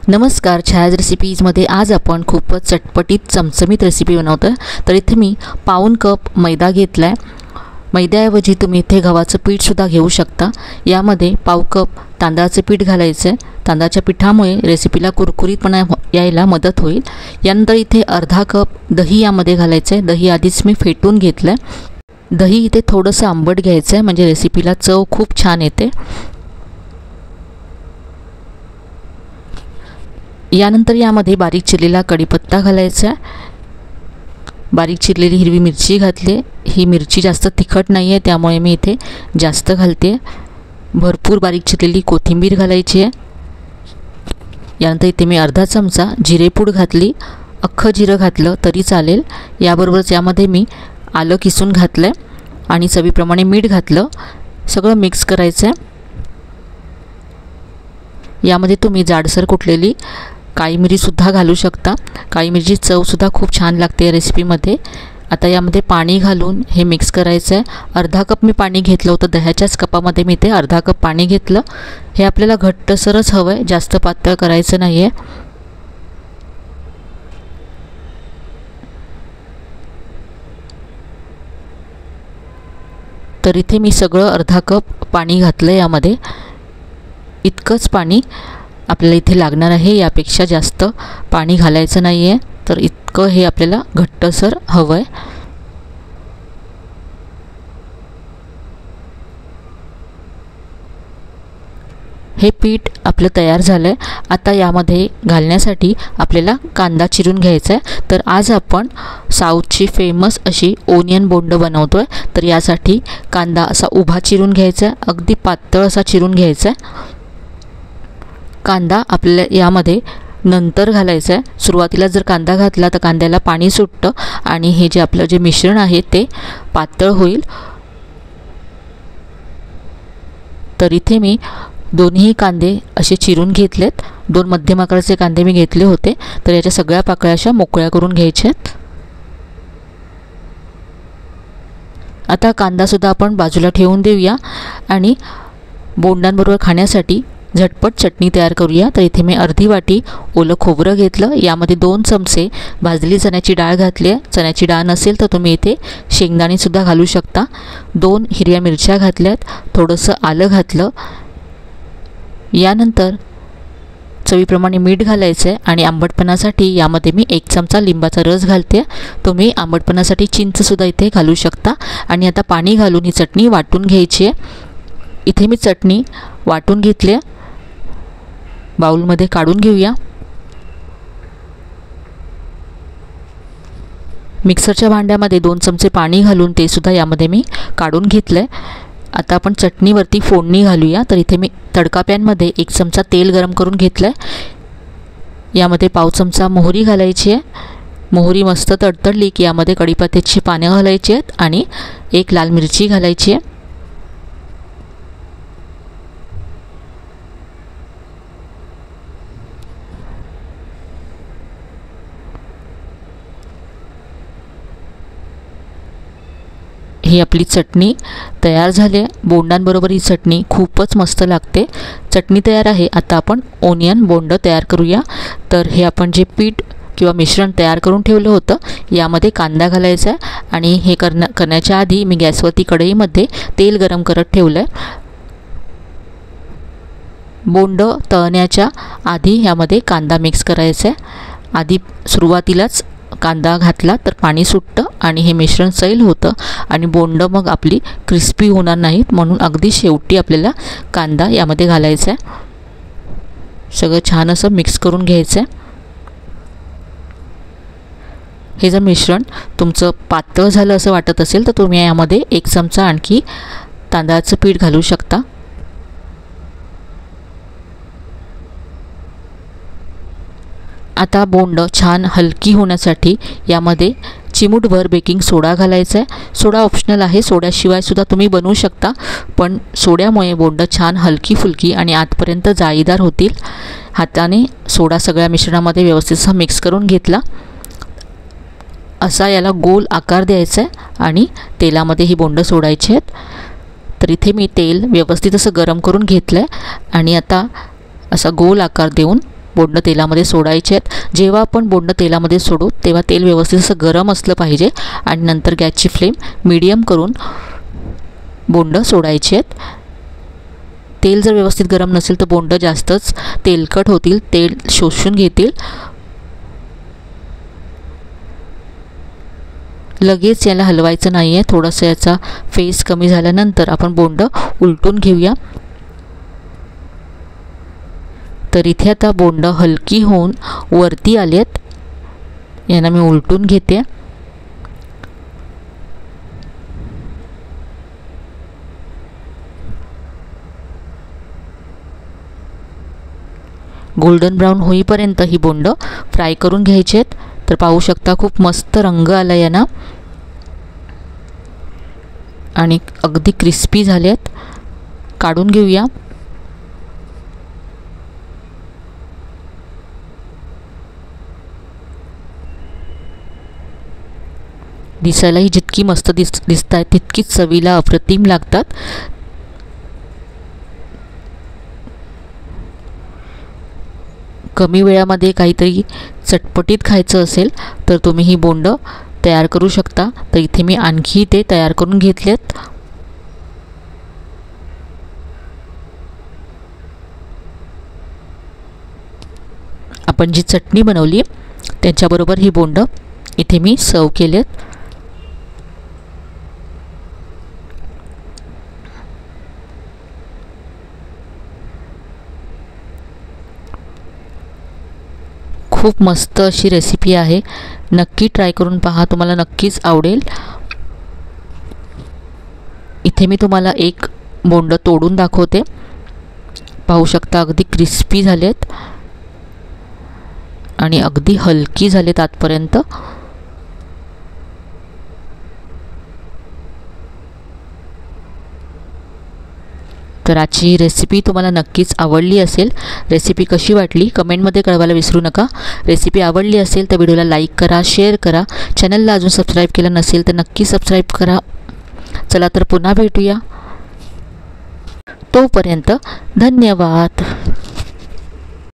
नमस्कार, छायाज रेसिपीजमध्ये आज आपण खूपच चटपटीत चमचमीत रेसिपी बनवतो आहे। तर इथे मी पाऊण कप मैदा घेतला आहे। मैद्याऐवजी तुम्ही इथे गव्हाचं पीठसुद्धा घेऊ शकता। यामध्ये पाव कप तांदळाचं पीठ घालायचं आहे। तांदळाच्या पिठामुळे रेसिपीला कुरकुरीतपणा यायला मदत होईल। यानंतर इथे अर्धा कप दही यामध्ये घालायचं आहे। दही आधीच मी फेटून घेतलं आहे। दही इथे थोडंसं आंबट घ्यायचं आहे, म्हणजे रेसिपीला चव खूप छान येते। यानंतर यामध्ये बारीक चिरलेला कढीपत्ता घालायचा आहे। बारीक चिरलेली हिरवी मिरची घातली। ही मिरची जास्त तिखट नाही आहे, त्यामुळे मी इथे जास्त घालते। भरपूर बारीक चिरलेली कोथिंबीर घालायची आहे। यानंतर इथे मी अर्धा चमचा जिरेपूड घातली। अख्खं जिरं घातलं तरी चालेल। याबरोबरच यामध्ये मी आलं किसून घातलं आणि चवीप्रमाणे मीठ घातलं। सगळं मिक्स करायचं आहे। यामध्ये तुम्ही जाडसर कुटलेली काळी मिरीसुद्धा घालू शकता। काळी मिरची चवसुद्धा खूप छान लागते या रेसिपीमध्ये। आता यामध्ये पाणी घालून हे मिक्स करायचं आहे। अर्धा कप मी पाणी घेतलं होतं, दह्याच्याच कपामध्ये मी ते अर्धा कप पाणी घेतलं। हे आपल्याला घट्टसरच हवं आहे, जास्त पातळ करायचं नाही आहे। तर इथे मी सगळं अर्धा कप पाणी घातलं। यामध्ये इतकंच पाणी आपल्याला इथे लागणार आहे, यापेक्षा जास्त पाणी घालायचं नाही आहे। तर इतकं हे आपल्याला घट्टसर हवं आहे। हे पीठ आपलं तयार झालं आहे। आता यामध्ये घालण्यासाठी आपल्याला कांदा चिरून घ्यायचा आहे। तर आज आपण साऊथची फेमस अशी ओनियन बोंड बनवतो आहे। तर यासाठी कांदा असा उभा चिरून घ्यायचा आहे, अगदी पातळ असा चिरून घ्यायचा आहे। कांदा आपल्याला यामध्ये नंतर घालायचा आहे। सुरुवातीला जर कांदा घातला तर कांद्याला पाणी सुटतं आणि हे जे आपलं जे मिश्रण आहे ते पातळ होईल। तर इथे मी दोन्ही कांदे असे चिरून घेतलेत। दोन मध्यम आकाराचे कांदे मी घेतले होते। तर याच्या सगळ्या पाकळ्या अशा मोकळ्या करून घ्यायच्यात। आता कांदासुद्धा आपण बाजूला ठेवून देऊया आणि बोंडांबरोबर खाण्यासाठी झटपट चटणी तयार करूया। तर इथे मी अर्धी वाटी ओलं खोबरं घेतलं। यामध्ये 2 चमचे भाजलेली चण्याची डाळ घातली आहे। चण्याची डाळ नसेल तर तुम्ही इथे शेंगदाणेसुद्धा घालू शकता। 2 हिरव्या मिरच्या घातल्यात, थोडंसं आलं घातलं। यानंतर चवीप्रमाणे मीठ घालायचं आहे आणि आंबटपणासाठी यामध्ये मी 1 चमचा लिंबाचा रस घालते। तुम्ही आंबटपणासाठी चिंचसुद्धा इथे घालू शकता। आणि आता पाणी घालून ही चटणी वाटून घ्यायची आहे। इथे मी चटणी वाटून घेतली आहे, बाउलमध्ये काढून घेऊया। मिक्सरच्या भांड्यामध्ये 2 चमचे पाणी घालून ते सुद्धा यामध्ये मी काढून घेतलं आहे। आता आपण चटणीवरती फोडणी घालूया। तर इथे मी तडका पॅनमध्ये 1 चमचा तेल गरम करून घेतलं आहे। यामध्ये पाव चमचा मोहरी घालायची आहे। मोहरी मस्त तडतडली की यामध्ये कढीपत्त्याची पानं घालायची आहेत आणि 1 लाल मिरची घालायची आहे। ही आपली चटणी तयार झाली आहे। बोंडांबरोबर ही चटणी खूपच मस्त लागते। चटणी तयार आहे। आता आपण ओनियन बोंड तयार करूया। तर हे आपण जे पीठ किंवा मिश्रण तयार करून ठेवलं होतं यामध्ये कांदा घालायचा आहे आणि हे करण्याच्या आधी मी गॅसवरती कढईमध्ये तेल गरम करत ठेवलं आहे। बोंड तळण्याच्या आधी यामध्ये कांदा मिक्स करायचा आहे। आधी सुरुवातीलाच कांदा घातला तर पाणी सुटतं आणि हे मिश्रण सैल होतं आणि बोंड मग आपली क्रिस्पी होणार नाहीत, म्हणून अगदी शेवटी आपल्याला कांदा यामध्ये घालायचा आहे। सगळं छान असं मिक्स करून घ्यायचं आहे। हे जर मिश्रण तुमचं पातळ झालं असं वाटत असेल तर तुम्ही यामध्ये 1 चमचा आणखी तांदळाचं पीठ घालू शकता। आता बोंड छान हलकी होण्यासाठी यामध्ये चिमूटभर बेकिंग सोडा घालायचा आहे। सोडा ऑप्शनल आहे, सोड्याशिवाय सुद्धा तुम्ही बनवू शकता, पण सोड्यामुळे बोंड छान हलकी फुलकी आणि आतपर्यंत जाळीदार होतील। हाताने सोडा सगळ्या मिश्रणामध्ये व्यवस्थित मिक्स करून घेतला। असा याला गोल आकार द्यायचा आहे आणि तेलामध्ये ही बोंड सोडायची आहेत। तर इथे मी तेल व्यवस्थित असं गरम करून घेतलं आहे आणि आता असा गोल आकार देऊन बोंडं तेलामध्ये सोडायचे आहेत। जेव्हा आपण बोंडं तेलामध्ये सोडू तेव्हा तेल व्यवस्थित असं गरम असलं पाहिजे आणि नंतर गॅसची फ्लेम मीडियम करून बोंडं सोडायचे आहेत। तेल जर व्यवस्थित गरम नसेल तर बोंडं जास्तच तेलकट होतील, तेल शोषून घेतील। लगेच याला हलवायचं नाही आहे, थोडंसं याचा फेस कमी झाल्यानंतर आपण बोंडं उलटून घेऊया। तर इथे आता बोंडं हलकी होऊन वरती आलेत, यांना मी उलटून घेते। गोल्डन ब्राउन होईपर्यंत ही बोंडं फ्राय करून घ्यायची आहेत। तर पाहू शकता खूप मस्त रंग आला यांना आणि अगदी क्रिस्पी झालेत। काढून घेऊया। दिसायलाही जितकी मस्त दिसतात तितकीच चवीला अप्रतिम लागतात। कमी वेळामध्ये काहीतरी चटपटीत खायचं असेल तर तुम्ही ही बोंडं तयार करू शकता। तर इथे मी आणखी ते तयार करून घेतलेत। आपण जी चटणी बनवली त्याच्याबरोबर ही बोंडं इथे मी सर्व केलेत। खूप मस्त अशी रेसिपी आहे, नक्की ट्राय करून पहा, तुम्हाला नक्कीच आवडेल। इथे मी तुम्हाला एक बोंडं तोडून दाखवते, पाहू शकता अगदी क्रिस्पी झालेत आणि अगदी हलकी झालेत आतपर्यंत। तर आजची रेसिपी तुम्हाला नक्कीच आवडली असेल। रेसिपी कशी वाटली कमेंटमध्ये कळवायला विसरू नका। रेसिपी आवडली असेल तर व्हिडिओला लाईक करा, शेअर करा। चॅनलला अजून सबस्क्राईब केलं नसेल तर नक्की सबस्क्राईब करा। चला तर पुन्हा भेटूया, तोपर्यंत धन्यवाद।